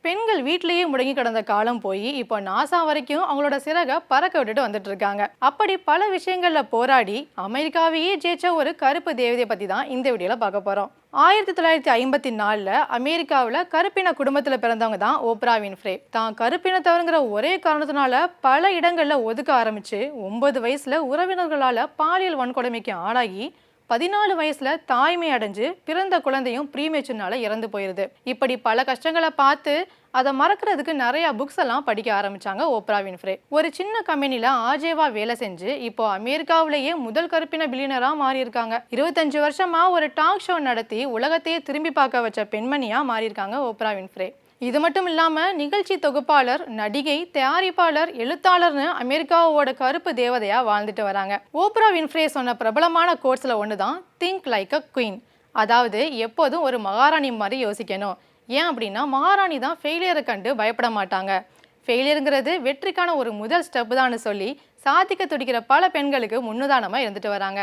பெண்கள் வீட்டிலேயே முடங்கி கிடந்த காலம் போய் இப்போ நாசா வரைக்கும் அவங்களோட சிறகை பறக்க விட்டுட்டு வந்துட்டு இருக்காங்க. அப்படி பல விஷயங்கள்ல போராடி அமெரிக்காவையே ஜெயிச்ச ஒரு கருப்பு தேவதையை பத்தி தான் இந்த வீடியோல பார்க்க போறோம். 1954ல் அமெரிக்காவில் கருப்பின குடும்பத்தில் பிறந்தவங்க தான் ஓப்ரா வின்ஃப்ரே. தான் கருப்பினத்தவருங்கிற ஒரே காரணத்தினால பல இடங்கள்ல ஒதுக்க ஆரம்பிச்சு 9 வயசுல உறவினர்களால பாலியல் வன்கொடுமைக்கு ஆளாகி 14 வயசுல தாய்மை அடைஞ்சு பிறந்த குழந்தையும் ப்ரீமேச்சர்னால இறந்து போயிருது. இப்படி பல கஷ்டங்களை பார்த்து அதை மறக்கிறதுக்கு நிறைய புக்ஸ் எல்லாம் படிக்க ஆரம்பிச்சாங்க ஓப்ரா வின்ஃப்ரே. ஒரு சின்ன கம்பெனில ஆஜேவா வேலை செஞ்சு இப்போ அமெரிக்காவிலேயே முதல் கருப்பின பில்லியனரா மாறி இருக்காங்க. 25 வருஷமா ஒரு டாக் ஷோ நடத்தி உலகத்தையே திரும்பி பார்க்க வச்ச பெண்மணியா மாறி இருக்காங்க ஓப்ரா வின்ஃப்ரே. இது மட்டும் இல்லாம நிகழ்ச்சி தொகுப்பாளர், நடிகை, தயாரிப்பாளர், எழுத்தாளர்னு அமெரிக்காவோட கருப்பு தேவதையா வாழ்ந்துட்டு வராங்க. ஓப்ரா வின்ஃப்ரே சொன்ன பிரபலமான கோட்ஸ்ல ஒண்ணுதான் திங்க் லைக் அ குயின். அதாவது எப்போதும் ஒரு மகாராணி மாதிரி யோசிக்கணும். ஏன் அப்படின்னா மகாராணி தான் ஃபெயிலியரை கண்டு பயப்பட மாட்டாங்க. ஃபெயிலியருங்கிறது வெற்றிக்கான ஒரு முதல் ஸ்டெப் தான் சொல்லி சாதிக்க துடிக்கிற பல பெண்களுக்கு முன்னுதாரணமா இருந்துட்டு வராங்க.